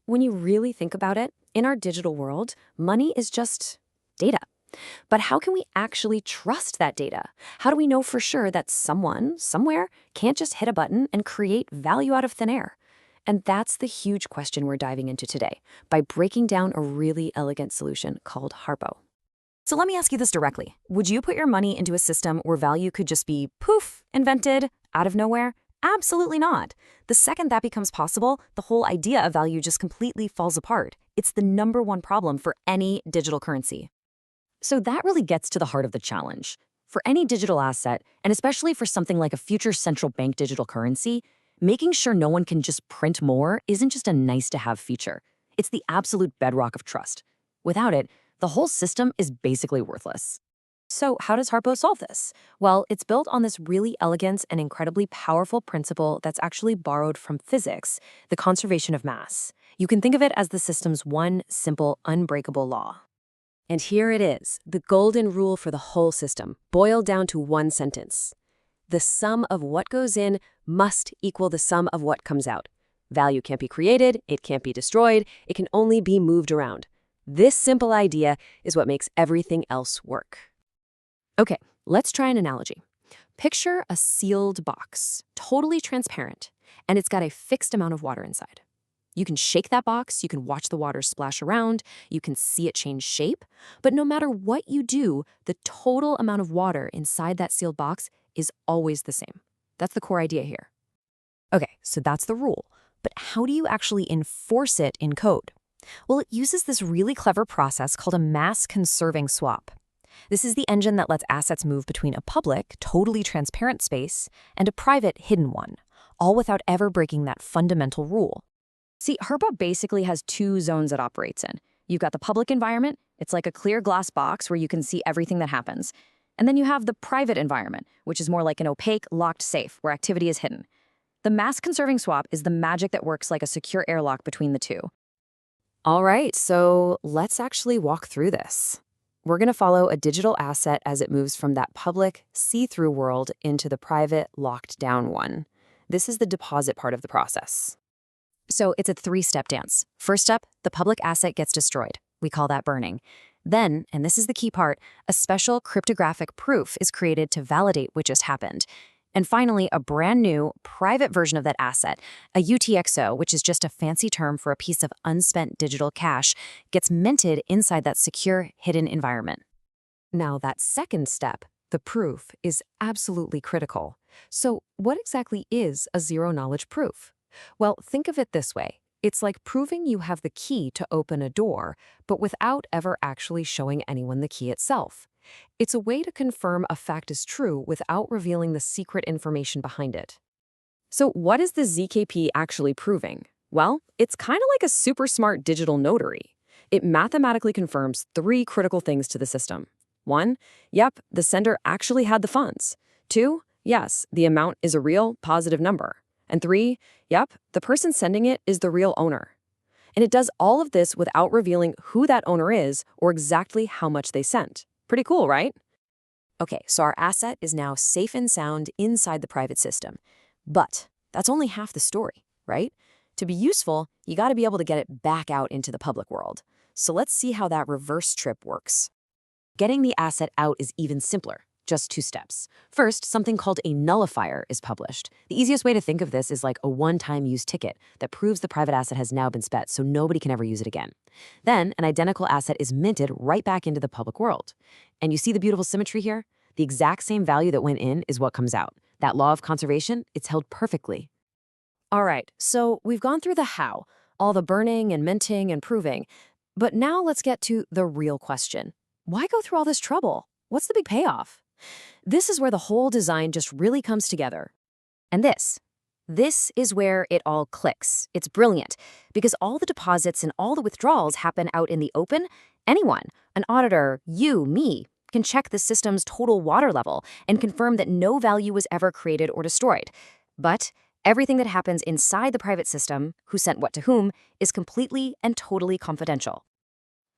When you really think about it, in our digital world, money is just data. But how can we actually trust that data? How do we know for sure that someone, somewhere, can't just hit a button and create value out of thin air? And that's the huge question we're diving into today by breaking down a really elegant solution called Harpo. So let me ask you this directly. Would you put your money into a system where value could just be, poof, invented out of nowhere? Absolutely not. The second that becomes possible, the whole idea of value just completely falls apart. It's the #1 problem for any digital currency. So that really gets to the heart of the challenge. For any digital asset, and especially for something like a future central bank digital currency, making sure no one can just print more isn't just a nice-to-have feature. It's the absolute bedrock of trust. Without it, the whole system is basically worthless. So how does Harpo solve this? Well, it's built on this really elegant and incredibly powerful principle that's actually borrowed from physics, the conservation of mass. You can think of it as the system's one simple, unbreakable law. And here it is, the golden rule for the whole system, boiled down to one sentence. The sum of what goes in must equal the sum of what comes out. Value can't be created, it can't be destroyed, it can only be moved around. This simple idea is what makes everything else work. Okay, let's try an analogy. Picture a sealed box, totally transparent, and it's got a fixed amount of water inside. You can shake that box, you can watch the water splash around, you can see it change shape, but no matter what you do, the total amount of water inside that sealed box is always the same. That's the core idea here. Okay, so that's the rule, but how do you actually enforce it in code? Well, it uses this really clever process called a mass-conserving swap. This is the engine that lets assets move between a public, totally transparent space and a private, hidden one, all without ever breaking that fundamental rule. See, Harpo basically has 2 zones it operates in. You've got the public environment. It's like a clear glass box where you can see everything that happens. And then you have the private environment, which is more like an opaque, locked safe where activity is hidden. The mass-conserving swap is the magic that works like a secure airlock between the two. All right, so let's actually walk through this. We're going to follow a digital asset as it moves from that public, see-through world into the private, locked-down one. This is the deposit part of the process. So it's a 3-step dance. First step, the public asset gets destroyed. We call that burning. Then, and this is the key part, a special cryptographic proof is created to validate what just happened. And finally, a brand new private version of that asset, a UTXO, which is just a fancy term for a piece of unspent digital cash, gets minted inside that secure, hidden environment. Now, that second step, the proof, is absolutely critical. So what exactly is a zero-knowledge proof? Well, think of it this way. It's like proving you have the key to open a door, but without ever actually showing anyone the key itself. It's a way to confirm a fact is true without revealing the secret information behind it. So what is the ZKP actually proving? Well, it's kind of like a super smart digital notary. It mathematically confirms 3 critical things to the system. 1, yep, the sender actually had the funds. 2, yes, the amount is a real positive number. And 3, yep, the person sending it is the real owner. And it does all of this without revealing who that owner is or exactly how much they sent. Pretty cool, right? Okay, so our asset is now safe and sound inside the private system. But that's only half the story, right? To be useful, you got to be able to get it back out into the public world. So let's see how that reverse trip works. Getting the asset out is even simpler. Just 2 steps. First, something called a nullifier is published. The easiest way to think of this is like a one-time use ticket that proves the private asset has now been spent so nobody can ever use it again. Then, an identical asset is minted right back into the public world. And you see the beautiful symmetry here? The exact same value that went in is what comes out. That law of conservation, it's held perfectly. All right, so we've gone through the how, all the burning and minting and proving. But now let's get to the real question. Why go through all this trouble? What's the big payoff? This is where the whole design just really comes together. And this is where it all clicks. It's brilliant because all the deposits and all the withdrawals happen out in the open. Anyone, an auditor, you, me, can check the system's total water level and confirm that no value was ever created or destroyed. But everything that happens inside the private system, who sent what to whom, is completely and totally confidential.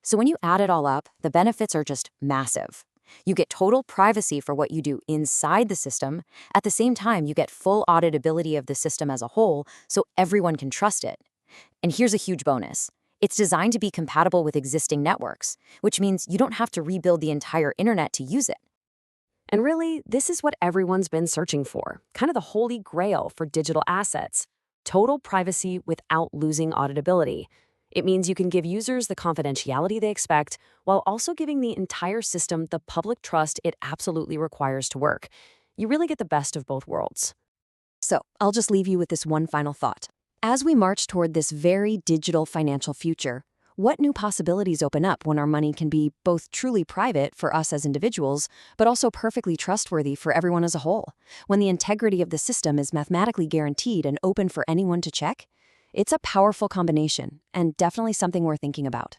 So when you add it all up, the benefits are just massive. You get total privacy for what you do inside the system. At the same time, you get full auditability of the system as a whole, so everyone can trust it. And here's a huge bonus. It's designed to be compatible with existing networks, which means you don't have to rebuild the entire internet to use it. And really, this is what everyone's been searching for, kind of the holy grail for digital assets: total privacy without losing auditability. It means you can give users the confidentiality they expect while also giving the entire system the public trust it absolutely requires to work. You really get the best of both worlds. So, I'll just leave you with this one final thought. As we march toward this very digital financial future, what new possibilities open up when our money can be both truly private for us as individuals, but also perfectly trustworthy for everyone as a whole? When the integrity of the system is mathematically guaranteed and open for anyone to check? It's a powerful combination, and definitely something we're thinking about.